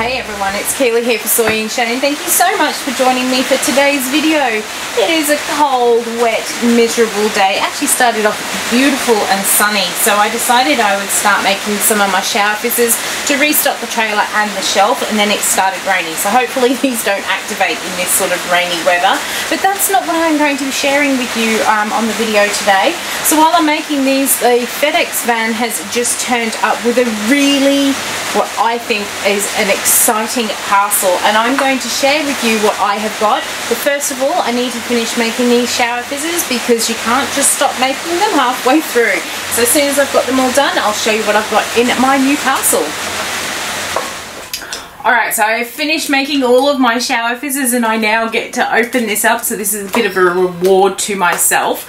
Hey everyone, it's Keely here for Soy and Shea, and thank you so much for joining me for today's video. It is a cold, wet, miserable day. Actually started off beautiful and sunny, so I decided I would start making some of my shower fizzes to restock the trailer and the shelf, and then it started raining. So hopefully these don't activate in this sort of rainy weather, but that's not what I'm going to be sharing with you on the video today. So while I'm making these, the FedEx van has just turned up with a really, what I think is an exciting parcel, and I'm going to share with you what I have got. But first of all, I need to finish making these shower fizzes because you can't just stop making them halfway through. So as soon as I've got them all done, I'll show you what I've got in my new parcel. Alright, so I've finished making all of my shower fizzes and I now get to open this up, so this is a bit of a reward to myself.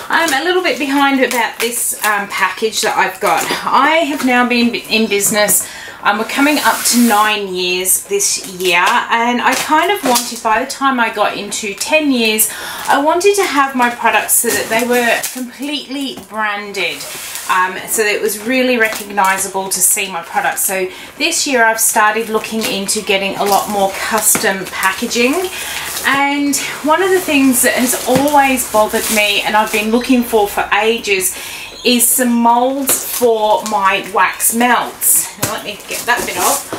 I'm a little bit behind about this package that I've got. I have now been in business, we're coming up to 9 years this year, and I kind of wanted, by the time I got into 10 years, I wanted to have my products so that they were completely branded. So that it was really recognizable to see my products. So this year I've started looking into getting a lot more custom packaging, and one of the things that has always bothered me and I've been looking for ages is some molds for my wax melts. Now let me get that bit off.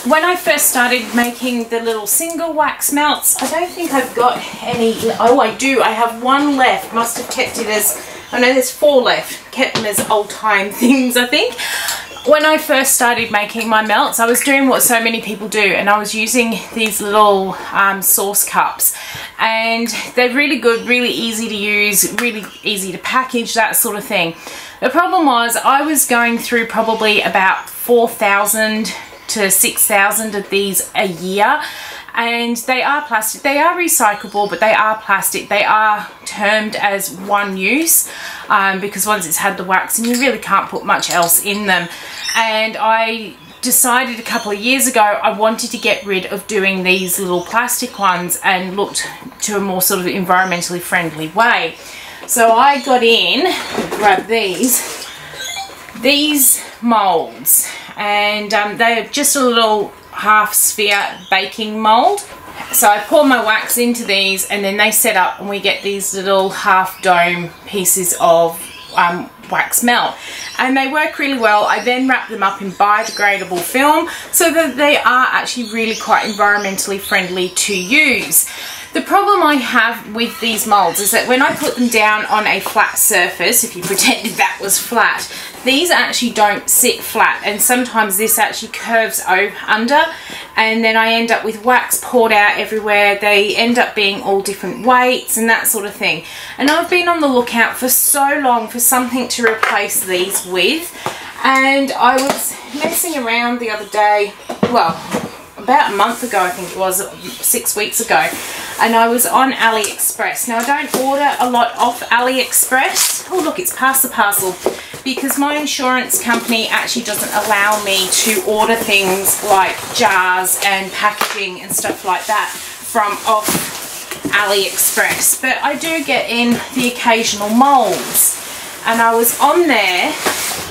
When I first started making the little single wax melts, I don't think I've got any. Oh, I do. I have one left. Must have kept it as, I know there's 4 left. Kept them as old time things, I think. When I first started making my melts, I was doing what so many people do, and I was using these little sauce cups, and they're really good, really easy to use, really easy to package, that sort of thing. The problem was I was going through probably about 4,000 to 6,000 of these a year, and they are plastic. They are recyclable, but they are plastic. They are termed as one use because once it's had the wax, and you really can't put much else in them. And I decided a couple of years ago I wanted to get rid of doing these little plastic ones and looked to a more sort of environmentally friendly way. So I got in, grabbed these molds, and they're just a little half sphere baking mold. So I pour my wax into these, and then they set up and we get these little half dome pieces of wax melt, and they work really well. I then wrap them up in biodegradable film so that they are actually really quite environmentally friendly to use. The problem I have with these molds is that when I put them down on a flat surface, if you pretended that was flat, these actually don't sit flat, and sometimes this actually curves under, and then I end up with wax poured out everywhere. They end up being all different weights and that sort of thing. And I've been on the lookout for so long for something to replace these with, and I was messing around the other day, well, about a month ago I think it was, 6 weeks ago, and I was on Aliexpress. Now I don't order a lot off Aliexpress. Oh look, it's past the parcel, because my insurance company actually doesn't allow me to order things like jars and packaging and stuff like that from off Aliexpress, but I do get in the occasional molds, and I was on there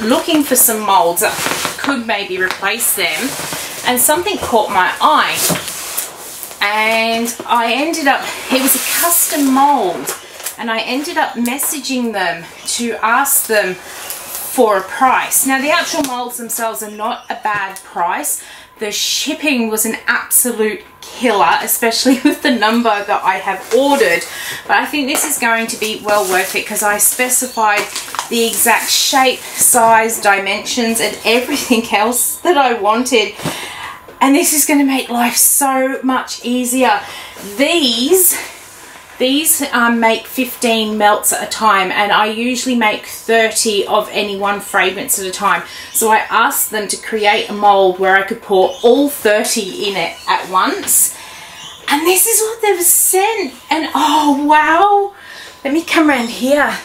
looking for some molds that could maybe replace them, and something caught my eye, and I ended up, it was a custom mold, and I ended up messaging them to ask them for a price. Now the actual molds themselves are not a bad price. The shipping was an absolute killer, especially with the number that I have ordered, but I think this is going to be well worth it because I specified the exact shape, size, dimensions and everything else that I wanted, and this is going to make life so much easier. These make 15 melts at a time, and I usually make 30 of any one fragrance at a time. So I asked them to create a mold where I could pour all 30 in it at once, and this is what they've sent. And oh wow, let me come around here.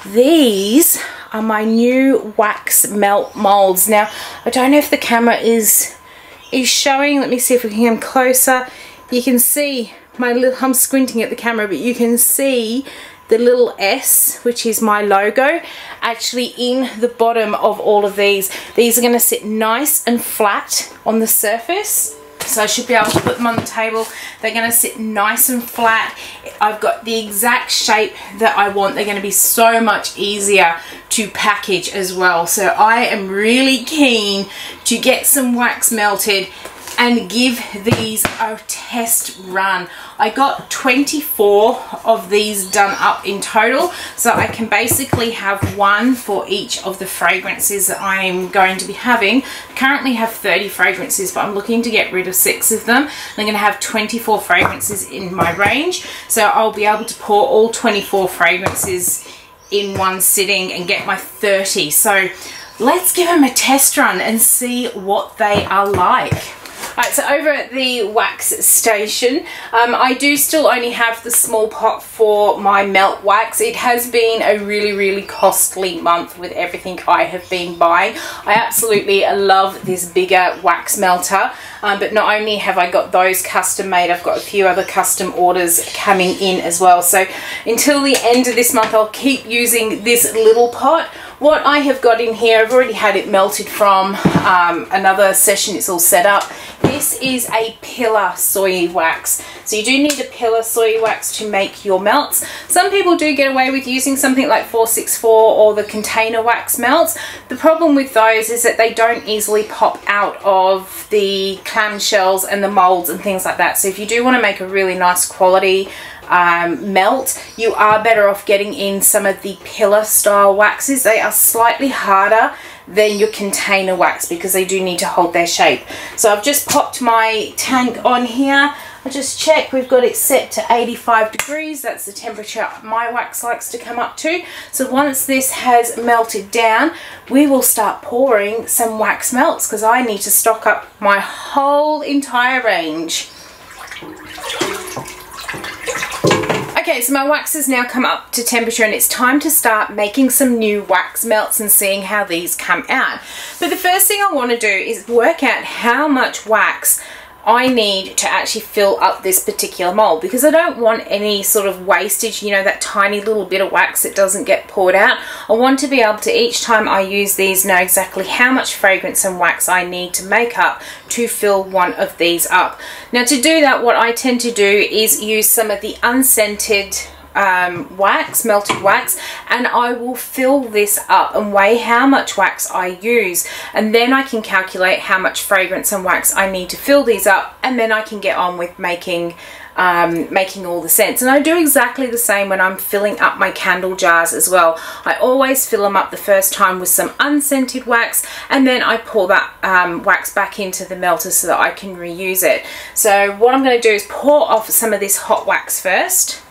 These are my new wax melt molds. Now I don't know if the camera is showing. Let me see if we can come closer. You can see my little, I'm squinting at the camera, but you can see the little S, which is my logo, actually in the bottom of all of these. These are going to sit nice and flat on the surface. So I should be able to put them on the table. They're going to sit nice and flat. I've got the exact shape that I want. They're going to be so much easier to package as well. So I am really keen to get some wax melted and give these a test run. I got 24 of these done up in total, so I can basically have one for each of the fragrances that I'm going to be having. I currently have 30 fragrances, but I'm looking to get rid of 6 of them. I'm going to have 24 fragrances in my range, so I'll be able to pour all 24 fragrances in one sitting and get my 30. So let's give them a test run and see what they are like. Alright, so over at the wax station, I do still only have the small pot for my melt wax. It has been a really costly month with everything I have been buying. I absolutely love this bigger wax melter, but not only have I got those custom made, I've got a few other custom orders coming in as well. So until the end of this month, I'll keep using this little pot. What I have got in here, I've already had it melted from another session. It's all set up. This is a pillar soy wax. So you do need a pillar soy wax to make your melts. Some people do get away with using something like 464 or the container wax melts. The problem with those is that they don't easily pop out of the clamshells and the molds and things like that. So if you do want to make a really nice quality melt, you are better off getting in some of the pillar style waxes. They are slightly harder than your container wax because they do need to hold their shape. So I've just popped my tank on here. I just check we've got it set to 85 degrees. That's the temperature my wax likes to come up to. So once this has melted down, we will start pouring some wax melts because I need to stock up my whole entire range. Okay, so my wax has now come up to temperature and it's time to start making some new wax melts and seeing how these come out. But the first thing I want to do is work out how much wax I need to actually fill up this particular mold, because I don't want any sort of wastage, you know, that tiny little bit of wax that doesn't get poured out. I want to be able to, each time I use these, know exactly how much fragrance and wax I need to make up to fill one of these up. Now to do that, what I tend to do is use some of the unscented wax, melted wax, and I will fill this up and weigh how much wax I use, and then I can calculate how much fragrance and wax I need to fill these up, and then I can get on with making all the scents. And I do exactly the same when I'm filling up my candle jars as well. I always fill them up the first time with some unscented wax, and then I pour that wax back into the melter so that I can reuse it. So what I'm going to do is pour off some of this hot wax first.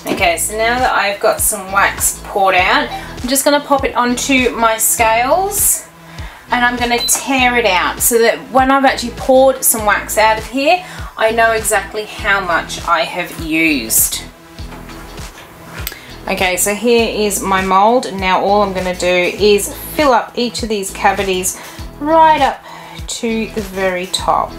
Okay, so now that I've got some wax poured out, I'm just going to pop it onto my scales and I'm going to tear it out so that when I've actually poured some wax out of here, I know exactly how much I have used. Okay, so here is my mold. Now all I'm going to do is fill up each of these cavities right up to the very top.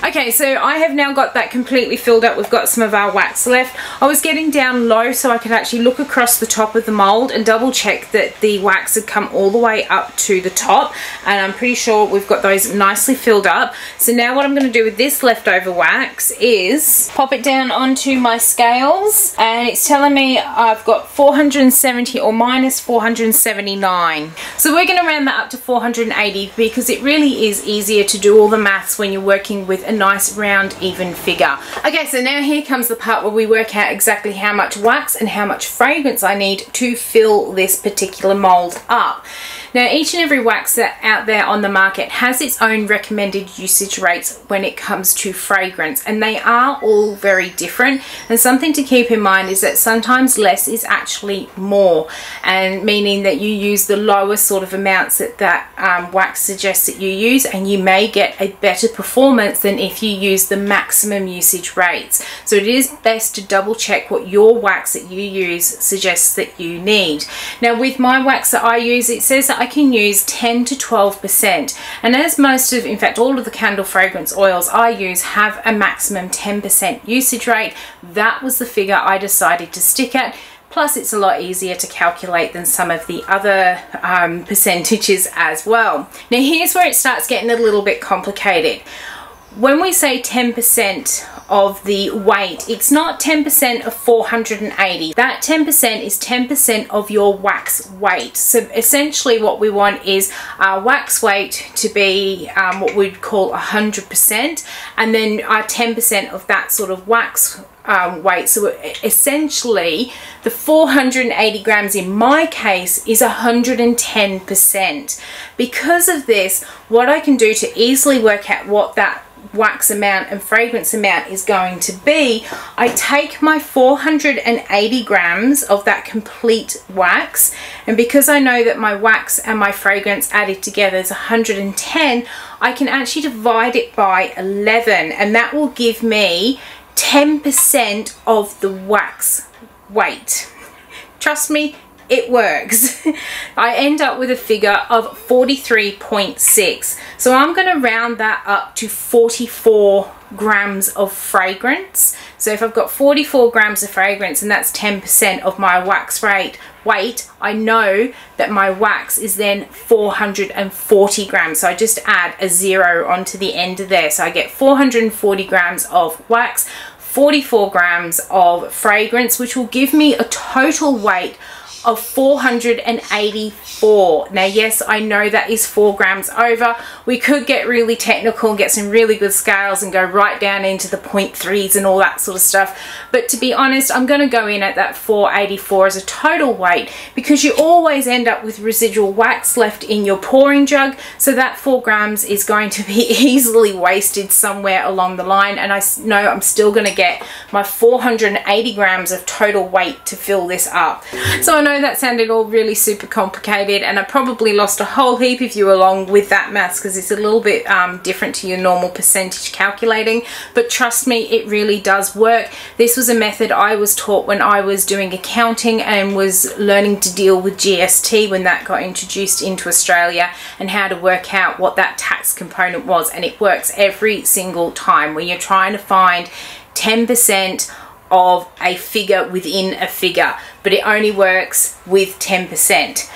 Okay, so I have now got that completely filled up. We've got some of our wax left. I was getting down low so I could actually look across the top of the mold and double check that the wax had come all the way up to the top, and I'm pretty sure we've got those nicely filled up. So now what I'm going to do with this leftover wax is pop it down onto my scales, and it's telling me I've got 470 or minus 479. So we're going to round that up to 480 because it really is easier to do all the maths when you're working with a nice round even figure. Okay, so now here comes the part where we work out exactly how much wax and how much fragrance I need to fill this particular mold up. Now, each and every wax that out there on the market has its own recommended usage rates when it comes to fragrance, and they are all very different. And something to keep in mind is that sometimes less is actually more, and meaning that you use the lowest sort of amounts that wax suggests that you use, and you may get a better performance than if you use the maximum usage rates. So it is best to double check what your wax that you use suggests that you need. Now, with my wax that I use, it says that I can use 10 to 12%, and as most of, in fact all of the candle fragrance oils I use have a maximum 10% usage rate, that was the figure I decided to stick at. Plus, it's a lot easier to calculate than some of the other percentages as well. Now, here's where it starts getting a little bit complicated. When we say 10% of the weight, it's not 10% of 480. That 10% is 10% of your wax weight. So essentially what we want is our wax weight to be what we'd call 100%, and then our 10% of that sort of wax weight. So essentially the 480 grams in my case is 110%. Because of this, what I can do to easily work out what that wax amount and fragrance amount is going to be, I take my 480 grams of that complete wax, and because I know that my wax and my fragrance added together is 110, I can actually divide it by 11, and that will give me 10% of the wax weight. Trust me, it works. I end up with a figure of 43.6. So I'm going to round that up to 44 grams of fragrance. So if I've got 44 grams of fragrance and that's 10% of my wax weight, I know that my wax is then 440 grams. So I just add a 0 onto the end of there. So I get 440 grams of wax, 44 grams of fragrance, which will give me a total weight of 484. Now, yes, I know that is 4 grams over. We could get really technical and get some really good scales and go right down into the 0.3s and all that sort of stuff. But to be honest, I'm going to go in at that 484 as a total weight, because you always end up with residual wax left in your pouring jug. So that 4 grams is going to be easily wasted somewhere along the line. And I know I'm still going to get my 480 grams of total weight to fill this up. So I know that sounded all really super complicated, and I probably lost a whole heap of you along with that maths, because it's a little bit different to your normal percentage calculating, but trust me, it really does work. This was a method I was taught when I was doing accounting and was learning to deal with GST when that got introduced into Australia, and how to work out what that tax component was, and it works every single time when you're trying to find 10% of a figure within a figure, but it only works with 10%.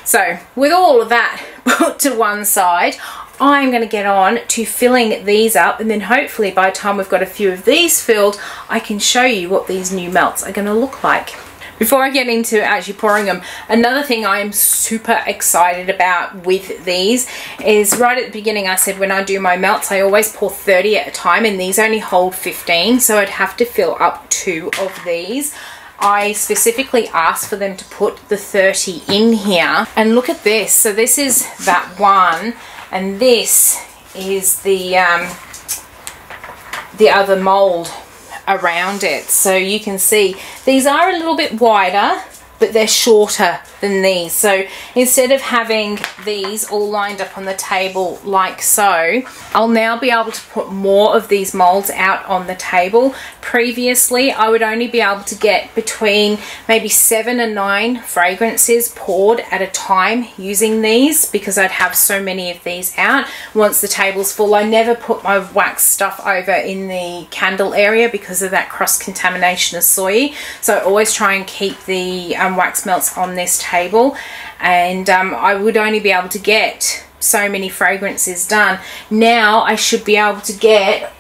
So with all of that put to one side, I'm going to get on to filling these up, and then hopefully by the time we've got a few of these filled, I can show you what these new melts are going to look like. Before I get into actually pouring them, another thing I am super excited about with these is, right at the beginning I said when I do my melts I always pour 30 at a time, and these only hold 15, so I'd have to fill up 2 of these. I specifically asked for them to put the 30 in here, and look at this. So this is that one, and this is the other mold around it. So you can see these are a little bit wider, but they're shorter than these. So instead of having these all lined up on the table like so, I'll now be able to put more of these molds out on the table. Previously, I would only be able to get between maybe 7 and 9 fragrances poured at a time using these, because I'd have so many of these out. Once the table's full, I never put my wax stuff over in the candle area because of that cross-contamination of soy. So I always try and keep the wax melts on this table, and I would only be able to get so many fragrances done. Now I should be able to get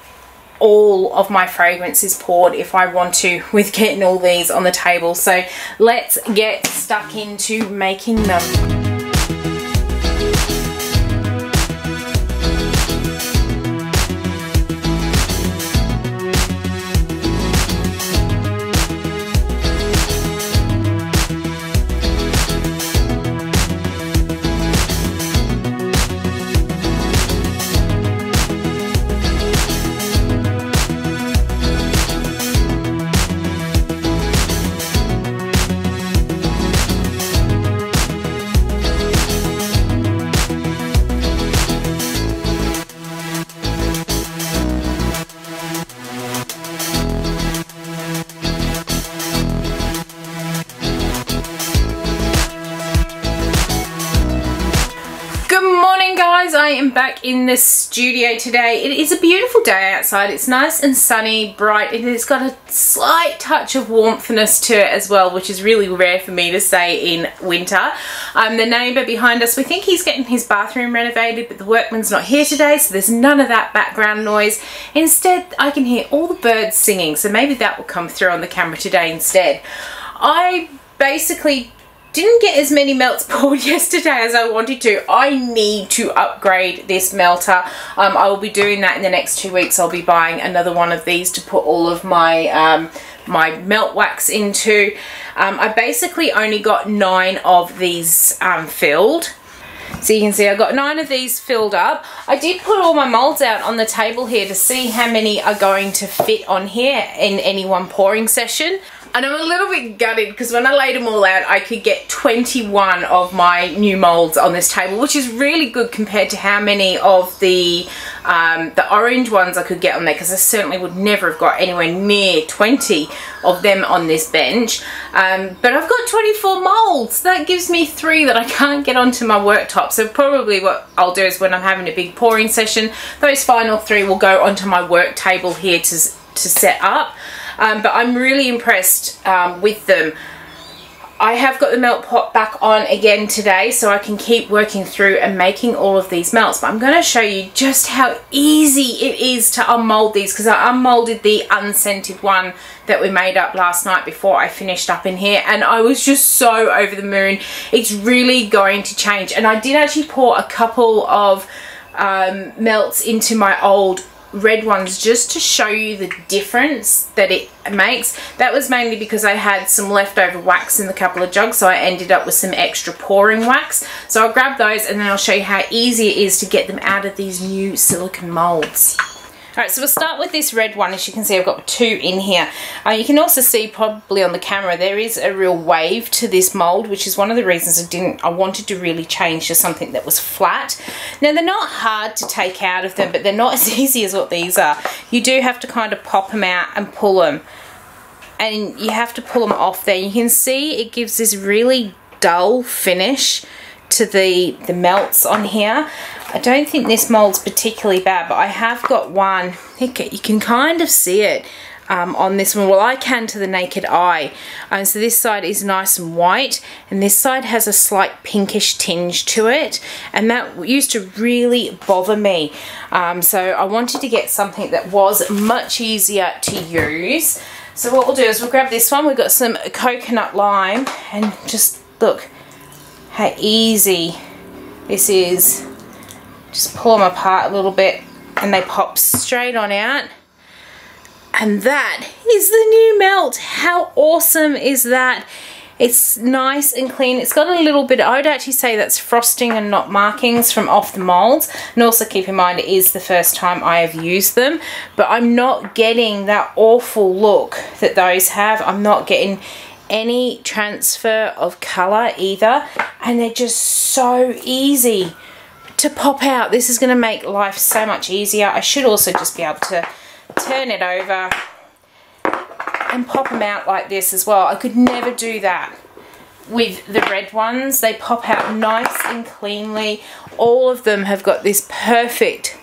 all of my fragrances poured if I want to, with getting all these on the table. So let's get stuck into making them. back in the studio today. It is a beautiful day outside. It's nice and sunny, bright, and it's got a slight touch of warmthness to it as well, which is really rare for me to say in winter. The neighbour behind us, we think he's getting his bathroom renovated, but the workman's not here today, so there's none of that background noise. Instead, I can hear all the birds singing, so maybe that will come through on the camera today instead. I basically didn't get as many melts poured yesterday as I wanted to. I need to upgrade this melter. I will be doing that in the next 2 weeks. I'll be buying another one of these to put all of my my melt wax into. I basically only got 9 of these filled. So you can see I got 9 of these filled up. I did put all my molds out on the table here to see how many are going to fit on here in any one pouring session. And I'm a little bit gutted because when I laid them all out, I could get 21 of my new molds on this table, which is really good compared to how many of the orange ones I could get on there, because I certainly would never have got anywhere near 20 of them on this bench. But I've got 24 molds. That gives me 3 that I can't get onto my worktop. So probably what I'll do is when I'm having a big pouring session, those final 3 will go onto my work table here to set up. But I'm really impressed with them. I have got the melt pot back on again today so I can keep working through and making all of these melts. But I'm going to show you just how easy it is to unmold these, because I unmolded the unscented one that we made up last night before I finished up in here, and I was just so over the moon. It's really going to change. And I did actually pour a couple of melts into my old red ones just to show you the difference that it makes. That was mainly because I had some leftover wax in the couple of jugs, so I ended up with some extra pouring wax. So I'll grab those and then I'll show you how easy it is to get them out of these new silicone molds. Alright, so we'll start with this red one. As you can see, I've got 2 in here. You can also see probably on the camera there is a real wave to this mold, which is one of the reasons I wanted to really change to something that was flat. Now, they're not hard to take out of them, but they're not as easy as what these are. You do have to kind of pop them out and pull them, and you have to pull them off there. You can see it gives this really dull finish to the melts on here. I don't think this mold's particularly bad, but I have got one. I think you can kind of see it on this one. Well, I can to the naked eye. So this side is nice and white, and this side has a slight pinkish tinge to it, and that used to really bother me. So I wanted to get something that was much easier to use. So what we'll do is we'll grab this one. We've got some coconut lime, and just look how easy this is. Just pull them apart a little bit and they pop straight on out. And that is the new melt. How awesome is that? It's nice and clean. It's got a little bit, I would actually say that's frosting and not markings from off the molds. And also keep in mind it is the first time I have used them, but I'm not getting that awful look that those have. I'm not getting any transfer of colour either, and they're just so easy to pop out. This is going to make life so much easier. I should also just be able to turn it over and pop them out like this as well. I could never do that with the red ones. They pop out nice and cleanly. All of them have got this perfect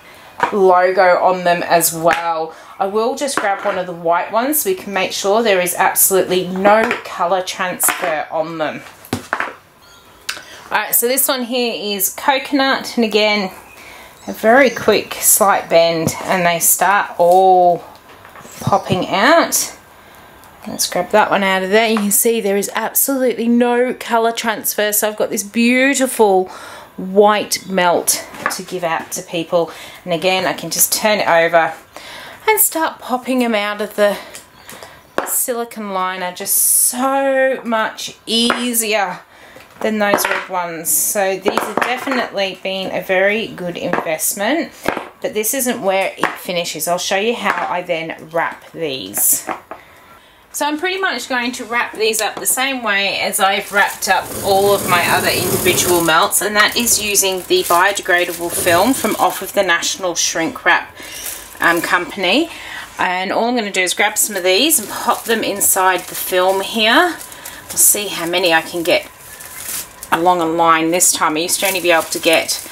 logo on them as well. I will just grab one of the white ones so we can make sure there is absolutely no colour transfer on them. Alright, so this one here is coconut, and again, a very quick slight bend, and they start all popping out. Let's grab that one out of there. You can see there is absolutely no colour transfer, so I've got this beautiful white melt to give out to people. And again, I can just turn it over and start popping them out of the silicone liner. Just so much easier than those red ones. So these have definitely been a very good investment, but this isn't where it finishes. I'll show you how I then wrap these. So I'm pretty much going to wrap these up the same way as I've wrapped up all of my other individual melts, and that is using the biodegradable film from off of the National Shrink Wrap company. And all I'm going to do is grab some of these and pop them inside the film here. We'll see how many I can get along a line this time. I used to only be able to get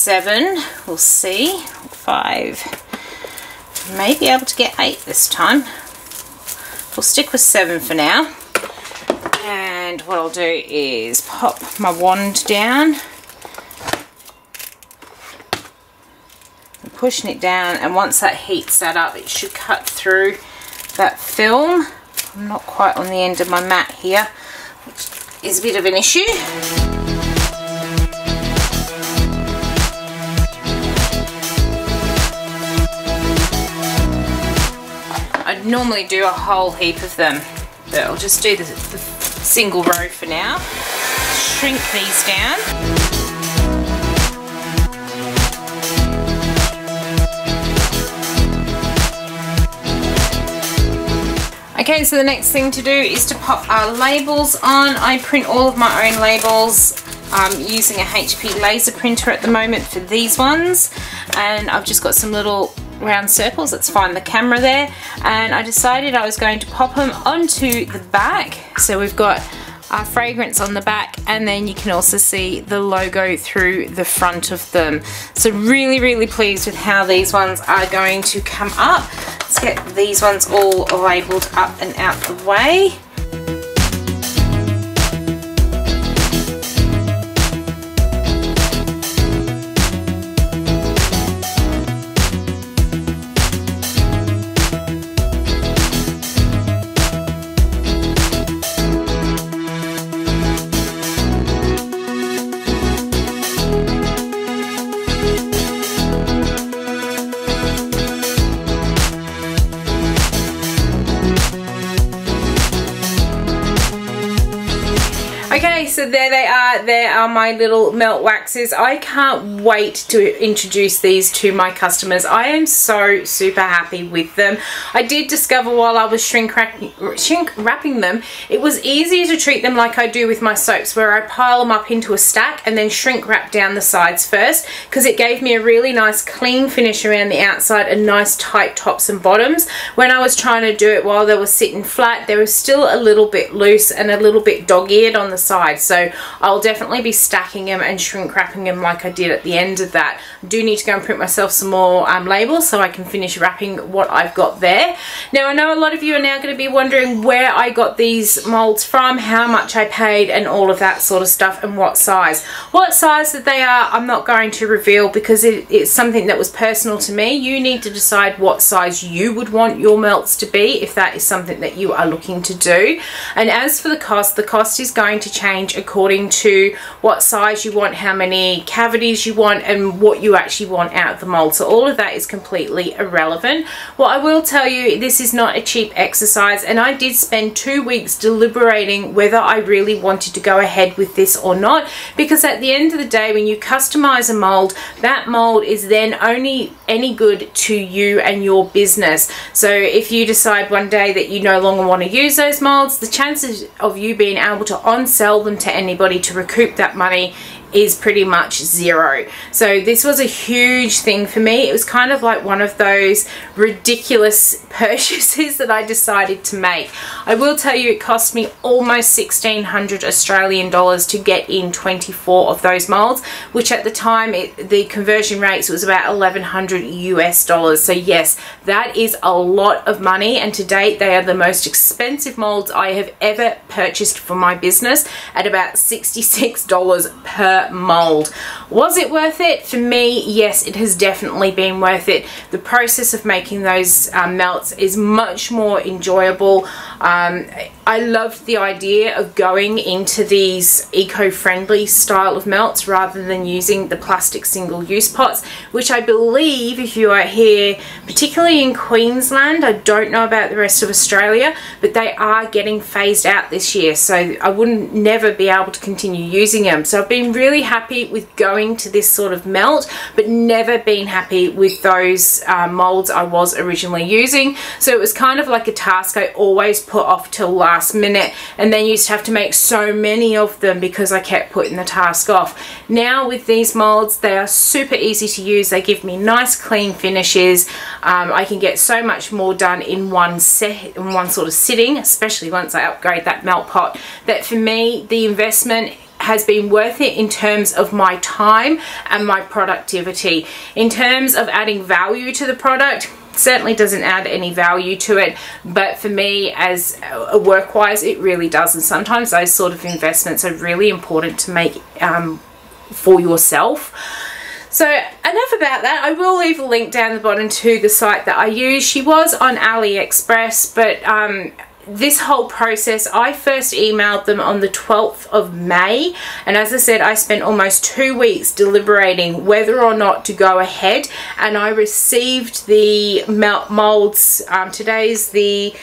7, we'll see, 5, may be able to get 8 this time. We'll stick with 7 for now. And what I'll do is pop my wand down, and pushing it down, and once that heats that up, it should cut through that film. I'm not quite on the end of my mat here, which is a bit of an issue. I'd normally do a whole heap of them, but I'll just do the single row for now. Shrink these down. Okay, so the next thing to do is to pop our labels on. I print all of my own labels. I'm using a HP laser printer at the moment for these ones, and I've just got some little round circles. Let's find the camera there, and I decided I was going to pop them onto the back. So we've got our fragrance on the back, and then you can also see the logo through the front of them. So really pleased with how these ones are going to come up. Let's get these ones all labeled up and out the way. Okay, so there they are. There are my little melt waxes. I can't wait to introduce these to my customers. I am so super happy with them. I did discover while I was shrink wrapping them, it was easier to treat them like I do with my soaps, where I pile them up into a stack and then shrink wrap down the sides first, because it gave me a really nice clean finish around the outside and nice tight tops and bottoms. When I was trying to do it while they were sitting flat, they were still a little bit loose and a little bit dog-eared on the side. So I'll definitely be stacking them and shrink wrapping them like I did at the end of that. I do need to go and print myself some more labels so I can finish wrapping what I've got there. Now, I know a lot of you are now going to be wondering where I got these molds from, how much I paid, and all of that sort of stuff, and what size. What size that they are, I'm not going to reveal, because it's something that was personal to me. You need to decide what size you would want your melts to be, if that is something that you are looking to do. And as for the cost is going to change according to what size you want, how many cavities you want, and what you actually want out of the mold. So all of that is completely irrelevant. What I will tell you, this is not a cheap exercise, and I did spend 2 weeks deliberating whether I really wanted to go ahead with this or not, because at the end of the day, when you customize a mold, that mold is then only any good to you and your business. So if you decide one day that you no longer want to use those molds, the chances of you being able to on-sell them to anybody to recoup that money is pretty much zero. So this was a huge thing for me. It was kind of like one of those ridiculous purchases that I decided to make. I will tell you, it cost me almost 1,600 Australian dollars to get in 24 of those molds, which at the time, the conversion rates was about 1,100 US dollars. So yes, that is a lot of money, and to date they are the most expensive molds I have ever purchased for my business, at about $66 per mold. Was it worth it? For me, yes, it has definitely been worth it. The process of making those melts is much more enjoyable. I loved the idea of going into these eco-friendly style of melts rather than using the plastic single-use pots, which I believe, if you are here, particularly in Queensland, I don't know about the rest of Australia, but they are getting phased out this year, so I wouldn't never be able to continue using them. So I've been really happy with going to this sort of melt, but never been happy with those molds I was originally using. So it was kind of like a task I always put off till last minute, and then used to have to make so many of them because I kept putting the task off. Now with these molds, they are super easy to use. They give me nice clean finishes. I can get so much more done in one sort of sitting, especially once I upgrade that melt pot, that for me the investment has been worth it in terms of my time and my productivity. In terms of adding value to the product, certainly doesn't add any value to it, but for me as work-wise it really does. And sometimes those sort of investments are really important to make for yourself. So enough about that. I will leave a link down the bottom to the site that I use. She was on Aliexpress, but this whole process, I first emailed them on the 12th of May, and as I said, I spent almost 2 weeks deliberating whether or not to go ahead, and I received the molds, today's the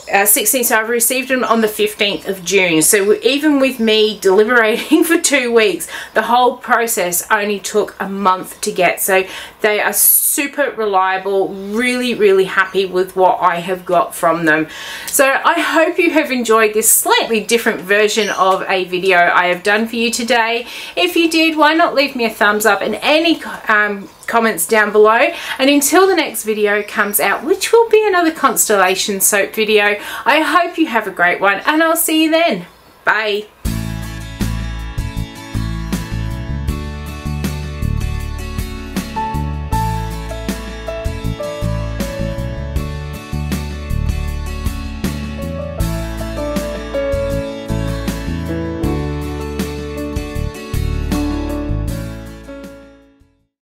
16th, so I've received them on the 15th of June. So even with me deliberating for 2 weeks, the whole process only took a month to get. So they are super reliable, really happy with what I have got from them. So I hope you have enjoyed this slightly different version of a video I have done for you today. If you did, why not leave me a thumbs up and any comments down below. And until the next video comes out, which will be another constellation soap video, I hope you have a great one, and I'll see you then. Bye.